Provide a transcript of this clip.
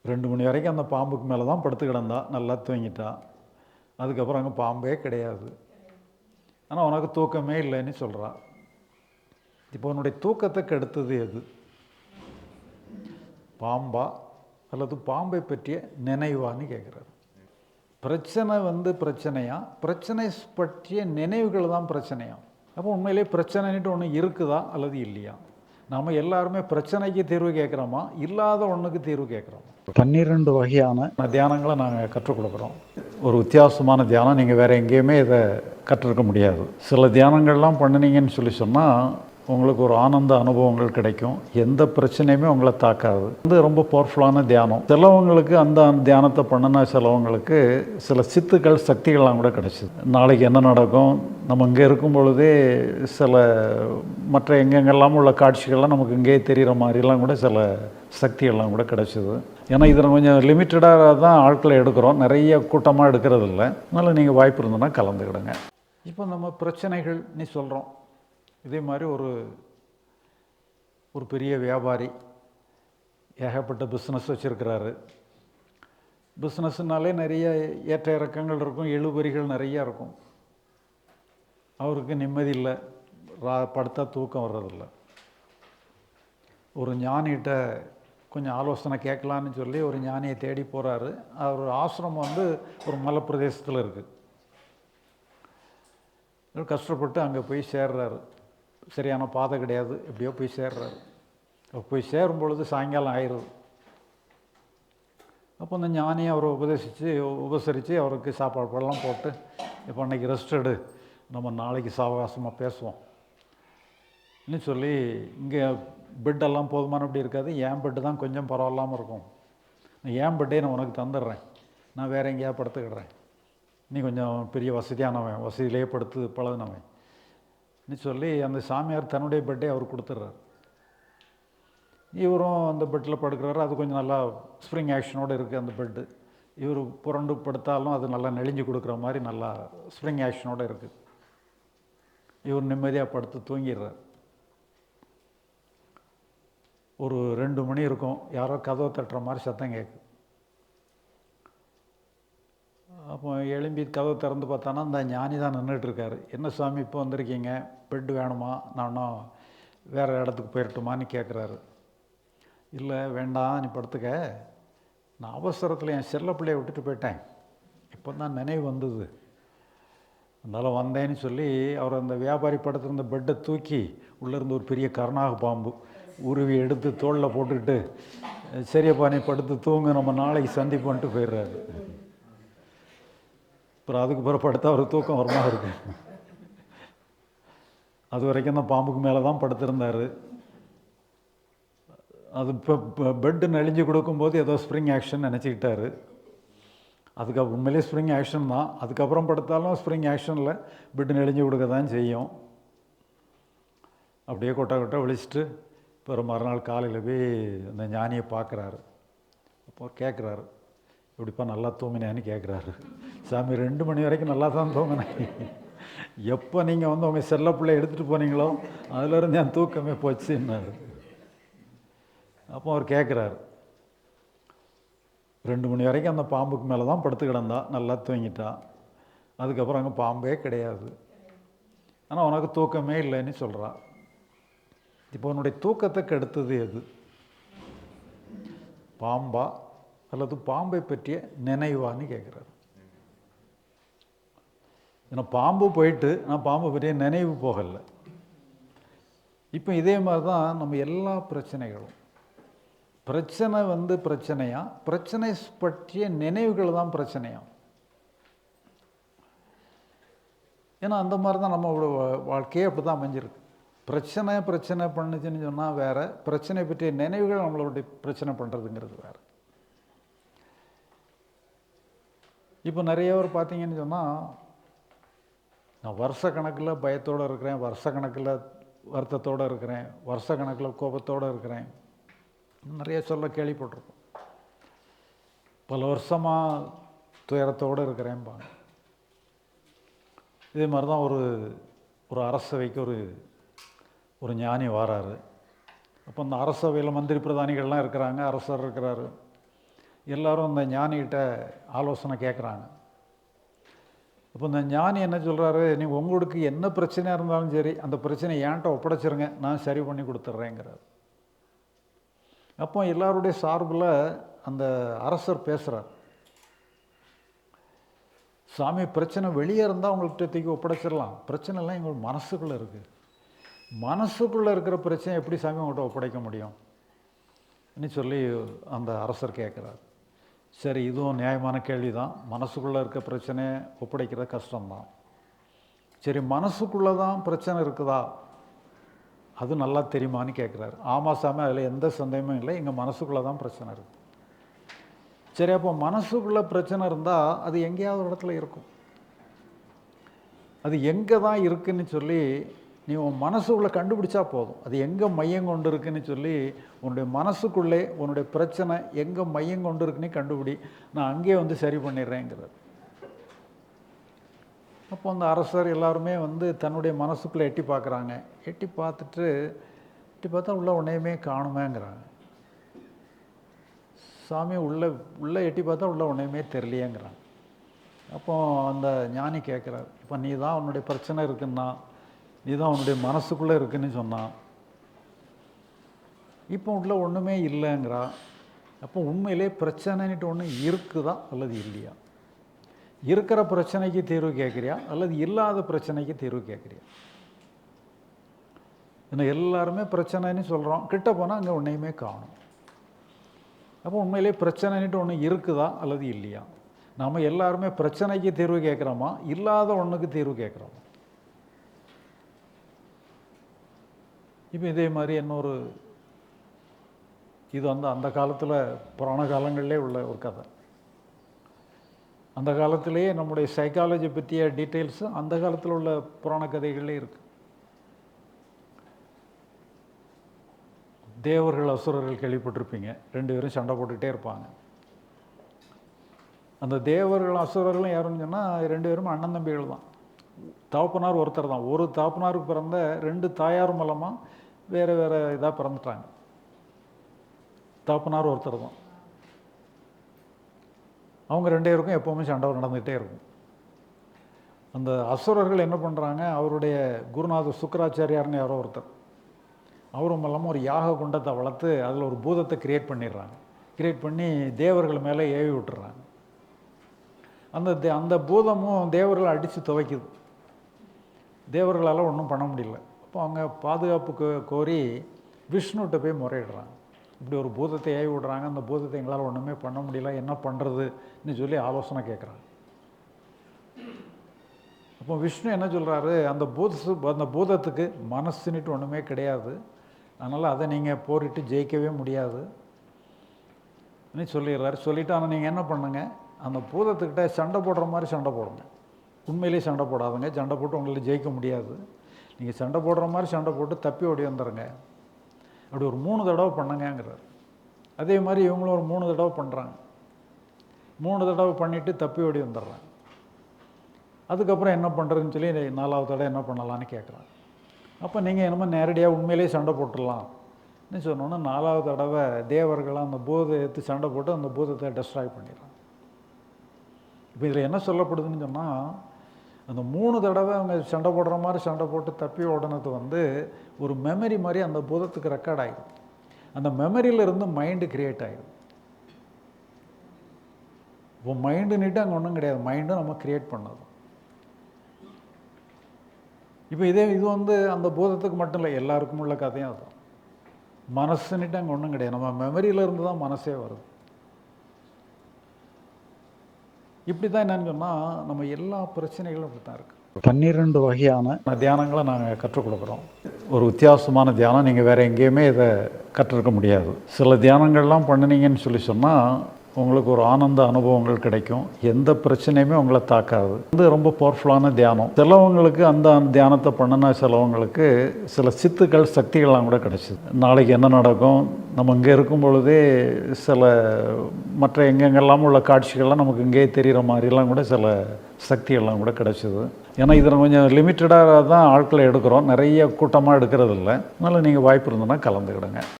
2 மணி வரைக்கும் அந்த பாம்புக்கு மேலே தான் படுத்து கிடந்தா, நல்லா தூங்கிட்டா. அதுக்கப்புறம் அங்கே பாம்பே கிடையாது. ஆனால் உனக்கு தூக்கமே இல்லைன்னு சொல்கிறா. இப்போ உன்னுடைய தூக்கத்தை கெடுத்தது எது? பாம்பா அல்லது பாம்பை பற்றிய நினைவான்னு கேட்குறாரு. பிரச்சனை பிரச்சனையா, பிரச்சனை பற்றிய நினைவுகள் தான் பிரச்சனையா? அப்போ உண்மையிலே பிரச்சனைன்ட்டு ஒன்று இருக்குதா அல்லது இல்லையா? நாம் எல்லாருமே பிரச்சனைக்கு தீர்வு கேட்குறோமா, இல்லாத ஒன்றுக்கு தீர்வு கேட்குறோம்? 12 வகையான தியானங்களை நாங்கள் கற்றுக் கொடுக்குறோம். ஒரு வித்தியாசமான தியானம் நீங்கள் வேறு எங்கேயுமே இதை கற்றுருக்க முடியாது. சில தியானங்கள்லாம் பண்ணினீங்கன்னு சொன்னால் உங்களுக்கு ஒரு ஆனந்த அனுபவங்கள் கிடைக்கும். எந்த பிரச்சனையுமே உங்களை தாக்காது. இது ரொம்ப பவர்ஃபுல்லான தியானம். சிலவங்களுக்கு அந்த தியானத்தை பண்ணினா சிலவங்களுக்கு சில சித்துக்கள் சக்திகள்லாம் கூட கிடைச்சிது. நாளைக்கு என்ன நடக்கும், நம்ம இங்கே இருக்கும் பொழுதே சில மற்ற எங்கெங்கெல்லாம் உள்ள காட்சிகள்லாம் நமக்கு இங்கேயே தெரிகிற மாதிரிலாம் கூட சில சக்திகள்லாம் கூட கிடைச்சிது. ஏன்னா இதில் கொஞ்சம் லிமிட்டடாக தான் ஆட்களை எடுக்கிறோம், நிறைய கூட்டமாக எடுக்கிறது இல்லை. அதனால் நீங்கள் வாய்ப்பு இருந்ததுன்னா கலந்துக்கிடுங்க. இப்போ நம்ம பிரச்சனைகள் நீ சொல்கிறோம். இதே மாதிரி ஒரு பெரிய வியாபாரி ஏகப்பட்ட பிஸ்னஸ் வச்சுருக்கிறாரு. பிஸ்னஸ்னாலே நிறைய ஏற்ற இறக்கங்கள் இருக்கும், இழுபறிகள் நிறையா இருக்கும். அவருக்கு நிம்மதி இல்லை, படுத்தா தூக்கம் வர்றதில்லை. ஒரு ஞானிகிட்ட கொஞ்சம் ஆலோசனை கேட்கலான்னு சொல்லி ஒரு ஞானியை தேடி போகிறாரு. அவர் ஆசிரமம் ஒரு மலைப்பிரதேசத்தில் இருக்குது. கஷ்டப்பட்டு அங்கே போய் சேர்றாரு. சரியான பாதை கிடையாது, எப்படியோ போய் சேர்றாரு. போய் சேரும் பொழுது சாயங்காலம் ஆயிடுது. அப்போ அந்த ஞானியை அவரை உபசரித்து அவருக்கு சாப்பாடு பழம் போட்டு, இப்போ அன்றைக்கி ரெஸ்ட் எடு, நம்ம நாளைக்கு சாவகாசமாக பேசுவோம் இன்னும் சொல்லி, இங்கே பெட்டெல்லாம் போதுமானபடி இருக்காது, என் பெட்டு தான் கொஞ்சம் பரவாயில்லாமல் இருக்கும். என் பெட்டே நான் உனக்கு தந்துடுறேன், நான் வேறு எங்கேயாவது படுத்துக்கிடுறேன், நீ கொஞ்சம் பெரிய வசதியானவன், வசதியிலேயே படுத்து பழகினவன் சொல்லி அந்த சாமியார் தன்னுடைய பெட்டை அவர் கொடுத்துட்றாரு. இவரும் அந்த பெட்டில் படுக்கிறாரு. அது கொஞ்சம் நல்லா ஸ்ப்ரிங் ஆக்ஷனோடு இருக்குது அந்த பெட்டு. இவர் புரண்டு படுத்தாலும் அது நல்லா நெளிஞ்சு கொடுக்குற மாதிரி நல்லா ஸ்ப்ரிங் ஆக்ஷனோடு இருக்குது. இவர் நிம்மதியாக படுத்து தூங்கிடுறார். ஒரு 2 மணி இருக்கும், யாரோ கதவை தட்டுற மாதிரி சத்தம் கேட்குது. அப்போ எழும்பி கதவை திறந்து பார்த்தானா அந்த ஞானி தான் நின்றுட்டுருக்காரு. என்ன சாமி இப்போ வந்திருக்கீங்க, பெட்டு வேணுமா, நானும் வேறு இடத்துக்கு போயிடட்டுமான்னு கேட்குறாரு. இல்லை வேண்டாம், நீ படுத்துக்க, நான் அவசரத்தில் என் செல்ல பிள்ளையை விட்டுட்டு போயிட்டேன், இப்போ தான் நினைவு வந்தது, அதனால் வந்தேன்னு சொல்லி அவர் அந்த வியாபாரி படுத்திருந்த பெட்டை தூக்கி உள்ளேருந்து ஒரு பெரிய கருணாக பாம்பு உருவி எடுத்து தோளில் போட்டுக்கிட்டு, சரியப்பா நீ படுத்து தூங்கு, நம்ம நாளைக்கு சந்திப்போன்ட்டு போயிடுறாரு. அப்புறம் அதுக்கு பிறகு படுத்தா அவருக்கு தூக்கம் வரமா இருக்கு. அது வரைக்கும் அந்த பாம்புக்கு மேலே தான் படுத்திருந்தார். அது இப்போ பெட்டு நெளிஞ்சு கொடுக்கும்போது ஏதோ ஸ்ப்ரிங் ஆக்ஷன் நினச்சிக்கிட்டாரு. அதுக்கு உண்மையிலே ஸ்ப்ரிங் ஆக்ஷன் தான். அதுக்கப்புறம் படுத்தாலும் ஸ்ப்ரிங் ஆக்ஷனில் பெட்டு நெளிஞ்சு கொடுக்க தான் செய்யும். அப்படியே கொட்டை விழிச்சிட்டு அப்புறம் மறுநாள் காலையில் போய் அந்த ஞானியை பார்க்குறாரு. அப்போ கேட்குறாரு, இப்படிப்பா நல்லா தூங்கினேன்னு கேட்குறாரு. சாமி 2 மணி வரைக்கும் நல்லா தான் தூங்கினேன், எப்போ நீங்கள் உங்கள் செல்ல பிள்ளை எடுத்துகிட்டு போனீங்களோ அதிலிருந்து என் தூக்கமே போச்சுன்னாரு. அப்போ அவர் கேட்குறாரு, 2 மணி வரைக்கும் அந்த பாம்புக்கு மேலே தான் படுத்து கிடந்தா, நல்லா தூங்கிட்டா, அதுக்கப்புறம் அங்கே பாம்பே கிடையாது, ஆனால் உனக்கு தூக்கமே இல்லைன்னு சொல்கிறா. இப்போ உன்னுடைய தூக்கத்தை கெடுத்தது எது? பாம்பா அல்லது பாம்பை பற்றிய நினைவான்னு கேட்குறாரு. ஏன்னா பாம்பு போயிட்டு நான் பாம்பை பற்றிய நினைவு போகலை. இப்போ இதே மாதிரி தான் நம்ம எல்லா பிரச்சனைகளும். பிரச்சனை பிரச்சனையா, பிரச்சனை பற்றிய நினைவுகள் தான் பிரச்சனையா? ஏன்னா அந்த மாதிரி தான் நம்மளோட வாழ்க்கையே அப்படி தான் அமைஞ்சிருக்கு. பிரச்சனை பண்ணுச்சுன்னு சொன்னால் வேறு, பிரச்சனை பற்றிய நினைவுகள் நம்மளுடைய பிரச்சனை பண்ணுறதுங்கிறது வேறு. இப்போ நிறைய பேர் பார்த்தீங்கன்னு சொன்னால், நான் வருஷ கணக்கில் பயத்தோடு இருக்கிறேன், வருஷ கணக்கில் வருத்தத்தோடு இருக்கிறேன், வருஷ கணக்கில் கோபத்தோடு இருக்கிறேன், நிறைய சொல்ல கேள்விப்பட்டிருக்கோம். பல வருஷமாக துயரத்தோடு இருக்கிறேன்பாங்க. இதே மாதிரி தான் ஒரு அரசவைக்கு ஒரு ஞானி வாராரு. அப்போ அந்த அரசவையில் மந்திரி பிரதானிகள்லாம் இருக்கிறாங்க, அரசர் இருக்கிறாரு. எல்லோரும் இந்த ஞானிகிட்ட ஆலோசனை கேட்குறாங்க. அப்போ இந்த ஞானி என்ன சொல்கிறாரு, நீங்கள் உங்களுக்கு என்ன பிரச்சனையாக இருந்தாலும் சரி அந்த பிரச்சனையை என்கிட்ட ஒப்படைச்சிருங்க, நான் சரி பண்ணி கொடுத்துட்றேங்கிறார். அப்போ எல்லாருடைய சார்பில் அந்த அரசர் பேசுகிறார். சாமி, பிரச்சனை வெளியே இருந்தால் உங்கள்கிட்ட தூக்கி ஒப்படைச்சிடலாம், பிரச்சனைலாம் எங்கள் மனசுக்குள்ளே இருக்குது. மனசுக்குள்ளே இருக்கிற பிரச்சனை எப்படி சாமி உங்கள்கிட்ட ஒப்படைக்க முடியும் சொல்லி அந்த அரசர் கேட்குறார். சரி, இதுவும் நியாயமான கேள்வி தான். மனசுக்குள்ளே இருக்க பிரச்சனையை ஒப்படைக்கிறது கஷ்டம்தான். சரி, மனசுக்குள்ளே தான் பிரச்சனை இருக்குதா, அது நல்லா தெரியுமான்னு கேட்குறாரு. ஆமாம் சாமி, அதில் எந்த சந்தேகமும் இல்லை, எங்கள் மனசுக்குள்ளே தான் பிரச்சனை இருக்குது. சரி, அப்போ மனசுக்குள்ளே பிரச்சனை இருந்தால் அது எங்கேயாவது ஒரு இடத்துல இருக்கும். அது எங்கே தான் இருக்குதுன்னு சொல்லி நீ உன் மனசுக்குள்ளே கண்டுபிடிச்சா போதும். அது எங்கே மையம் கொண்டு இருக்குன்னு சொல்லி உன்னுடைய மனசுக்குள்ளே உன்னுடைய பிரச்சனை எங்கே மையம் கொண்டு இருக்குன்னு கண்டுபிடி, நான் அங்கேயே வந்து சரி பண்ணிடுறேங்கிறார். அப்போ அந்த அரசர் எல்லாருமே வந்து தன்னுடைய மனசுக்குள்ளே எட்டி பார்க்குறாங்க. எட்டி பார்த்தா உள்ள ஒன்றையுமே காணுமேங்கிறாங்க. சாமி, உள்ளே எட்டி பார்த்தா உள்ள ஒன்றையுமே தெரியலையேங்கிறாங்க. அப்போ அந்த ஞானி கேட்குறாரு, இப்போ நீ தான் உன்னுடைய பிரச்சனை இருக்குன்னா, நீ தான் உன்னுடைய மனசுக்குள்ளே இருக்குன்னு சொன்னான், இப்போ உள்ள ஒன்றுமே இல்லைங்கிறா. அப்போ உண்மையிலே பிரச்சனைன்ட்டு ஒன்று இருக்குதா அல்லது இல்லையா? இருக்கிற பிரச்சனைக்கு தீர்வு கேட்குறியா அல்லது இல்லாத பிரச்சனைக்கு தீர்வு கேட்குறியா? ஏன்னா எல்லாருமே பிரச்சனைன்னு சொல்கிறோம், கிட்ட போனால் அங்கே ஒன்றையுமே காணும். அப்போ உண்மையிலே பிரச்சனைன்ட்டு ஒன்று இருக்குதா அல்லது இல்லையா? நம்ம எல்லாருமே பிரச்சனைக்கு தீர்வு கேட்குறோமா, இல்லாத ஒன்றுக்கு தீர்வு கேட்குறோமா? இப்போ இதே மாதிரி இன்னொரு இது வந்து அந்த காலத்தில் புராண காலங்களிலே உள்ள ஒரு கதை. அந்த காலத்திலேயே நம்முடைய சைக்காலஜி பற்றிய டீட்டெயில்ஸு அந்த காலத்தில் உள்ள புராண கதைகளே இருக்குது. தேவர்கள் அசுரர்கள் கேள்விப்பட்டிருப்பீங்க. 2 பேரும் சண்டை போட்டுக்கிட்டே இருப்பாங்க. அந்த தேவர்கள் அசுரர்களும் யாருன்னு சொன்னால் 2 பேரும் அண்ணன் தம்பிகள் தான். தகப்பனார் ஒருத்தர் தான். ஒரு தகப்பனாருக்கு பிறந்த 2 தாயார் மூலமாக வேறு வேறு இதாக பிறந்துட்டாங்க. தகப்பனார் ஒருத்தர் தான். அவங்க 2 பேருக்கும் எப்போவுமே சண்டை நடந்துகிட்டே இருக்கும். அந்த அசுரர்கள் என்ன பண்ணுறாங்க, அவருடைய குருநாதர் சுக்கராச்சாரியார்னு யாரோ ஒருத்தர், அவரும் இல்லாமல் ஒரு யாக குண்டத்தை வளர்த்து அதில் ஒரு பூதத்தை கிரியேட் பண்ணிடுறாங்க. கிரியேட் பண்ணி தேவர்கள் மேலே ஏவி விட்டுறாங்க. அந்த பூதமும் தேவர்களை அடித்து துவைக்குது. தேவர்களால் ஒன்றும் பண்ண முடியல. அப்போ அவங்க பாதுகாப்புக்கு கோரி விஷ்ணுகிட்ட போய் முறையிடுறாங்க. இப்படி ஒரு பூதத்தை ஏவி விடுறாங்க, அந்த பூதத்தை எங்களால் ஒன்றுமே பண்ண முடியல, என்ன பண்ணுறதுன்னு சொல்லி ஆலோசனை கேட்குறாங்க. அப்போ விஷ்ணு என்ன சொல்கிறாரு, அந்த பூதத்துக்கு மனசுன்னுட்டு ஒன்றுமே கிடையாது, அதனால் அதை நீங்கள் போரிட்டு ஜெயிக்கவே முடியாது சொல்லிடுறாரு. சொல்லிவிட்டு ஆனால் நீங்கள் என்ன பண்ணுங்க, அந்த பூதத்துக்கிட்ட சண்டை போடுற மாதிரி சண்டை போடுங்க. உண்மையிலே சண்டை போடாதுங்க, சண்டை போட்டு உங்களை ஜெயிக்க முடியாது. நீங்கள் சண்டை போடுற மாதிரி சண்டை போட்டு தப்பி ஓடி வந்துடுங்க. அப்படி ஒரு 3 தடவை பண்ணுங்கிறார். அதே மாதிரி இவங்களும் ஒரு 3 தடவை பண்ணுறாங்க. 3 தடவை பண்ணிவிட்டு தப்பி ஓடி வந்துடுறாங்க. அதுக்கப்புறம் என்ன பண்ணுறதுன்னு சொல்லி 4வது தடவை என்ன பண்ணலான்னு கேட்குறாங்க. அப்போ நீங்கள் என்னமோ நேரடியாக உண்மையிலே சண்டை போட்டுடலாம்னு சொன்னோன்னா 4வது தடவை தேவர்களாக அந்த பூதத்தை சண்டை போட்டு அந்த பூதத்தை டெஸ்ட்ராய் பண்ணிடுறாங்க. இப்போ இதில் என்ன சொல்லப்படுதுன்னு சொன்னால், அந்த 3 தடவை அவங்க சண்டை போடுற மாதிரி சண்டை போட்டு தப்பி ஓடனது வந்து ஒரு மெமரி மாதிரி அந்த பூதத்துக்கு ரெக்கார்ட் ஆகிடும். அந்த மெமரியிலிருந்து மைண்டு கிரியேட் ஆகிடும். இப்போ மைண்டுன்னுட்டு அங்கே ஒன்றும் கிடையாது, மைண்டும் நம்ம கிரியேட் பண்ணது. இப்போ இது வந்து அந்த பூதத்துக்கு மட்டும் இல்லை, எல்லாருக்கும் உள்ள கதையும் அதுதான். மனசுன்னுட்டு அங்கே ஒன்றும் கிடையாது, நம்ம மெமரியிலேருந்து தான் மனசே வருது. இப்படி தான் என்னன்னு சொன்னால், நம்ம எல்லா பிரச்சனைகளும் இப்படி தான் இருக்குது. 12 வகையான தியானங்களை நாங்கள் கற்றுக் கொடுக்குறோம். ஒரு வித்தியாசமான தியானம் நீங்கள் வேறு எங்கேயுமே இதை கற்றுருக்க முடியாது. சில தியானங்கள்லாம் பண்ணினீங்கன்னு சொன்னால் உங்களுக்கு ஒரு ஆனந்த அனுபவங்கள் கிடைக்கும். எந்த பிரச்சனையுமே உங்களை தாக்காது. இது ரொம்ப பவர்ஃபுல்லான தியானம். சிலவங்களுக்கு அந்த தியானத்தை பண்ணினா சிலவங்களுக்கு சில சித்துக்கள் சக்திகள்லாம் கூட கிடச்சிது. நாளைக்கு என்ன நடக்கும், நம்ம இங்கே இருக்கும் பொழுதே சில மற்ற எங்கெங்கெல்லாம் உள்ள காட்சிகள்லாம் நமக்கு இங்கேயே தெரிகிற மாதிரிலாம் கூட சில சக்திகள்லாம் கூட கிடச்சிது. ஏன்னா இதில் கொஞ்சம் லிமிட்டடாக தான் ஆட்களை எடுக்கிறோம், நிறைய கூட்டமாக எடுக்கிறது இல்லை. அதனால் நீங்கள் வாய்ப்பு இருந்ததுன்னா கலந்துக்கிடுங்க.